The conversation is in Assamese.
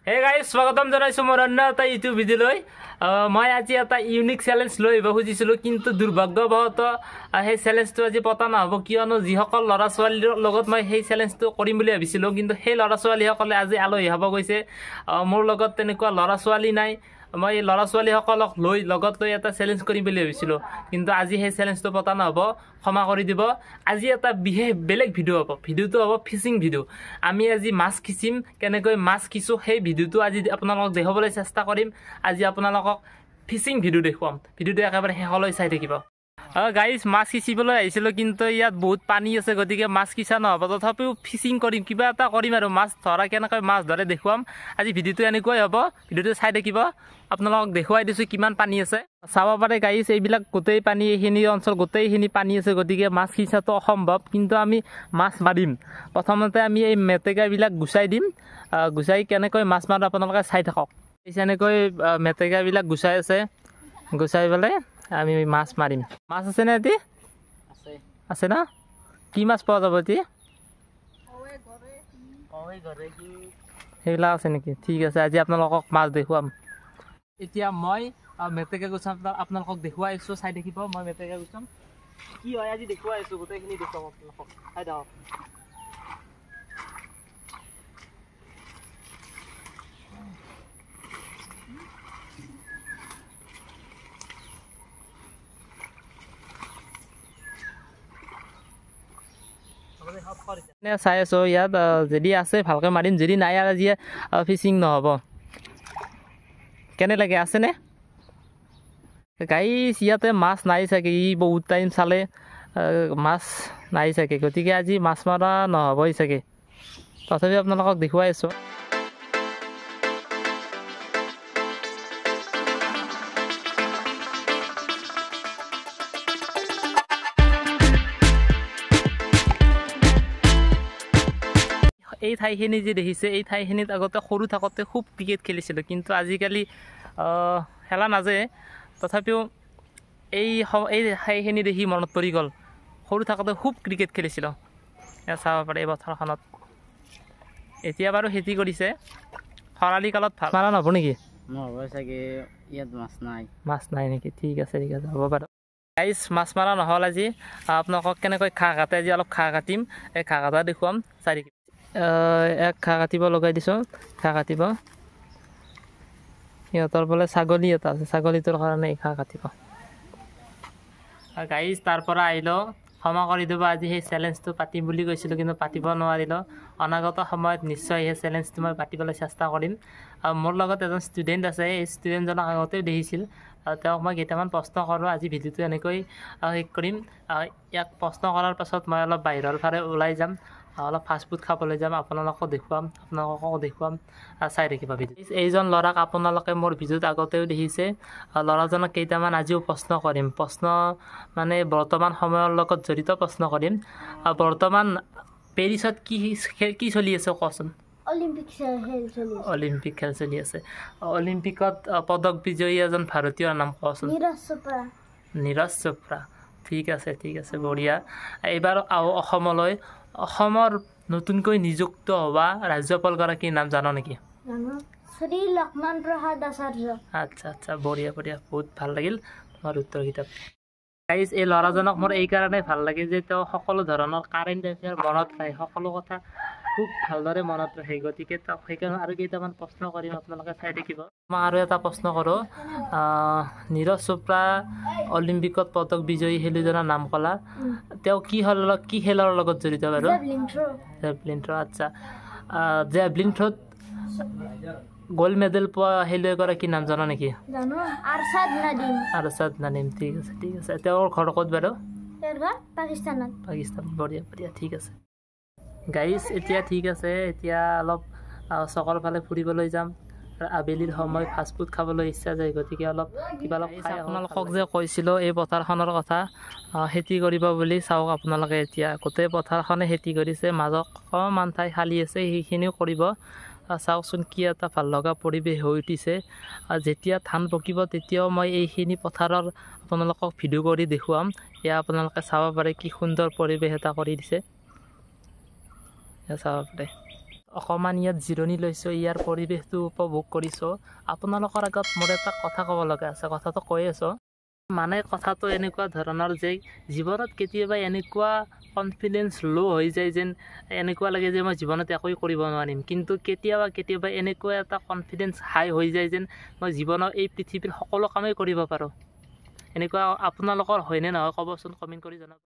Hey guys, স্বাগতম জনাইছো মোৰ অন্য এটা ইউটিউব ভিডিঅ'লৈ। মই আজি এটা ইউনিক চেলেঞ্জ লৈ আহিব খুজিছিলোঁ, কিন্তু দুৰ্ভাগ্যবশতঃ সেই চেলেঞ্জটো আজি পতা নহ'ব, কিয়নো যিসকল ল'ৰা ছোৱালীৰ লগত মই সেই চেলেঞ্জটো কৰিম বুলি ভাবিছিলোঁ, কিন্তু সেই ল'ৰা ছোৱালীসকলে আজি আলহী হ'ব গৈছে। মোৰ লগত তেনেকুৱা ল'ৰা ছোৱালী নাই, মই ল'ৰা ছোৱালীসকলক লগত লৈ এটা চেলেঞ্জ কৰিম বুলি ভাবিছিলোঁ, কিন্তু আজি সেই চেলেঞ্জটো পতা নহ'ব, ক্ষমা কৰি দিব। আজি এটা বেলেগ ভিডিঅ' হ'ব, ভিডিঅ'টো হ'ব ফিচিং ভিডিঅ'। আমি আজি মাছ খিচিম, কেনেকৈ মাছ খিচোঁ সেই ভিডিঅ'টো আজি আপোনালোকক দেখাবলৈ চেষ্টা কৰিম। আজি আপোনালোকক ফিচিং ভিডিঅ' দেখুৱাম, ভিডিঅ'টো একেবাৰে শেষলৈ চাই থাকিব। গাইজ, মাছ সিঁচিবলৈ আহিছিলোঁ, কিন্তু ইয়াত বহুত পানী আছে, গতিকে মাছ সিঁচা নহ'ব। তথাপিও ফিচিং কৰিম, কিবা এটা কৰিম আৰু মাছ ধৰা, কেনেকৈ মাছ ধৰে দেখুৱাম। আজি ভিডিঅ'টো এনেকুৱাই হ'ব, ভিডিঅ'টো চাই থাকিব। আপোনালোকক দেখুৱাই দিছোঁ কিমান পানী আছে, চাব পাৰে গাইজ। এইবিলাক গোটেই পানী, এইখিনি অঞ্চল গোটেইখিনি পানী আছে, গতিকে মাছ সিঁচাটো অসম্ভৱ, কিন্তু আমি মাছ মাৰিম। প্ৰথমতে আমি এই মেটেকাবিলাক গুচাই দিম, গুচাই কেনেকৈ মাছ মাৰোঁ আপোনালোকে চাই থাকক। এনেকৈ মেটেকাবিলাক গুচাই আছে, গুচাই পেলাই আমি মাছ মাৰিম। মাছ আছে নে এটি? আছে না? কি মাছ পোৱা যাব এটি? সেইবিলাক আছে নেকি? ঠিক আছে, আজি আপোনালোকক মাছ দেখুৱাম। এতিয়া মই মেটেকা গুচাম, আপোনালোকক দেখুৱাই আছোঁ, চাই দেখিব। মই মেটেকা গুচাম, কি হয় আজি দেখুৱাই আছোঁ, গোটেইখিনি দেখুৱাম আপোনালোকক, চাই থাকক। চাই আছোঁ ইয়াত, যদি আছে ভালকৈ মাৰিম, যদি নাই আৰু আজি ফিচিং নহ'ব। কেনে লাগে, আছেনে গাইছ? ইয়াতে মাছ নাই চাগে, ই বহুত টাইম চালে মাছ নাই চাগে, গতিকে আজি মাছ মৰা নহ'বই চাগে। তথাপি আপোনালোকক দেখুৱাই আছোঁ। এই ঠাইখিনি যি দেখিছে, এই ঠাইখিনিত আগতে সৰু থাকোঁতে খুব ক্ৰিকেট খেলিছিলোঁ, কিন্তু আজিকালি খেলা নাযায়। তথাপিও এই ঠাইখিনি দেখি মনত পৰি গ'ল, সৰু থাকোঁতে খুব ক্ৰিকেট খেলিছিলোঁ। এয়া চাব পাৰে এই পথাৰখনত। এতিয়া বাৰু খেতি কৰিছে, খৰালি কালত ভাল মাৰা নহ'ব নেকি? নহ'ব চাগে, ইয়াত মাছ নাই। মাছ নাই নেকি? ঠিক আছে, ঠিক আছে, হ'ব বাৰু। গাইছ, মাছ মাৰা নহ'ল আজি। আপোনালোকক কেনেকৈ ঘাঁহ কাটে আজি অলপ ঘাঁহ কাটিম, এই ঘাঁহ কটা দেখুৱাম, চাই থাকিম। এক ঘাঁহ কাটিব লগাই দিছোঁ, ঘাঁহ কাটিব। সিহঁতৰ বোলে ছাগলী এটা আছে, ছাগলীটোৰ কাৰণে এই ঘাঁহ কাটিব। গাইজ, তাৰ পৰা আহিলোঁ, ক্ষমা কৰি দিব। আজি সেই চেলেঞ্জটো পাতিম বুলি কৈছিলোঁ, কিন্তু পাতিব নোৱাৰিলোঁ। অনাগত সময়ত নিশ্চয় সেই চেলেঞ্জটো মই পাতিবলৈ চেষ্টা কৰিম। মোৰ লগত এজন ষ্টুডেণ্ট আছে, এই ষ্টুডেণ্টজনক আগতেও দেখিছিল, তেওঁক মই কেইটামান প্ৰশ্ন কৰোঁ। আজি ভিডিঅ'টো এনেকৈ শেষ কৰিম। ইয়াক প্ৰশ্ন কৰাৰ পাছত মই অলপ বাহিৰৰ ফালে ওলাই যাম, অলপ ফাষ্টফুড খাবলৈ যাম, আপোনালোকক দেখুৱাম, চাই থাকিব ভিডিঅ'। এইজন ল'ৰাক আপোনালোকে মোৰ ভিডিঅ'ত আগতেও দেখিছে। ল'ৰাজনক কেইটামান আজিও প্ৰশ্ন কৰিম, প্ৰশ্ন মানে বৰ্তমান সময়ৰ লগত জড়িত প্ৰশ্ন কৰিম। বৰ্তমান পেৰিছত কি চলি আছে কচোন? অলিম্পিক খেল চলি আছে। অলিম্পিকত পদক বিজয়ী এজন ভাৰতীয়ৰ নাম কচোন? নীৰজ চোপ্ৰা। ঠিক আছে, ঠিক আছে, বঢ়িয়া। এইবাৰ অসমলৈ, অসমৰ নতুনকৈ নিযুক্ত হোৱা ৰাজ্যপালগৰাকীৰ নাম জানো নেকি? শ্ৰী লক্ষ্মণ প্ৰসাদ আচাৰ্য। আচ্ছা, আচ্ছা, বঢ়িয়া, বঢ়িয়া, বহুত ভাল লাগিল তোমাৰ উত্তৰকেইটা। গাইজ, এই ল'ৰাজনক মোৰ এইকাৰণে ভাল লাগে যে তেওঁ সকলো ধৰণৰ কাৰেণ্ট এফেয়াৰ মনত ৰাখে, সকলো কথা খুব ভালদৰে মনত ৰাখে, গতিকে তেওঁক সেইকাৰণে আৰু কেইটামান প্ৰশ্ন কৰিম, আপোনালোকে চাই থাকিব। মই আৰু এটা প্ৰশ্ন কৰোঁ। নীৰজ চোপ্ৰা অলিম্পিকত পদক বিজয়ী খেলুৱৈজনৰ নাম ক'লা, তেওঁ কি খেলৰ লগত জড়িত বাৰু? Javelin throw'. আচ্ছা, জেভলিন থ্ৰ'ত গ'ল্ড মেডেল পোৱা খেলুৱৈগৰাকীৰ নাম জানো নেকি? আৰছাদ নাদিম। ঠিক আছে, ঠিক আছে। তেওঁৰ ঘৰ ক'ত বাৰু? পাকিস্তান। বঢ়িয়া, বঢ়িয়া, ঠিক আছে। গাইজ, এতিয়া ঠিক আছে, এতিয়া অলপ চকৰ ফালে ফুৰিবলৈ যাম। আবেলিৰ সময় ফাষ্টফুড খাবলৈ ইচ্ছা যায়, গতিকে অলপ খাই। আপোনালোকক যে কৈছিলোঁ এই পথাৰখনৰ কথা, খেতি কৰিব বুলি, চাওক আপোনালোকে এতিয়া গোটেই পথাৰখনে খেতি কৰিছে, মাজত অকণমান ঠাই খালী আছে, সেইখিনিও কৰিব। চাওকচোন কি এটা ভাল লগা পৰিৱেশ হৈ উঠিছে। যেতিয়া ধান পকিব তেতিয়াও মই এইখিনি পথাৰৰ আপোনালোকক ভিডিঅ' কৰি দেখুৱাম। এয়া আপোনালোকে চাব পাৰে কি সুন্দৰ পৰিৱেশ এটা কৰি দিছে, এয়া চাব পাৰে। অকণমান ইয়াত জিৰণি লৈছোঁ, ইয়াৰ পৰিৱেশটো উপভোগ কৰিছোঁ। আপোনালোকৰ আগত মোৰ এটা কথা ক'ব লগা আছে, কথাটো কৈ আছোঁ। মানে কথাটো এনেকুৱা ধৰণৰ যে জীৱনত কেতিয়াবা এনেকুৱা কনফিডেঞ্চ ল' হৈ যায় যেন এনেকুৱা লাগে যে মই জীৱনত একোৱেই কৰিব নোৱাৰিম, কিন্তু কেতিয়াবা এনেকুৱা এটা কনফিডেঞ্চ হাই হৈ যায় যেন মই জীৱনৰ এই পৃথিৱীৰ সকলো কামেই কৰিব পাৰোঁ। এনেকুৱা আপোনালোকৰ হয়নে নহয় ক'বচোন, কমেণ্ট কৰি জনাব।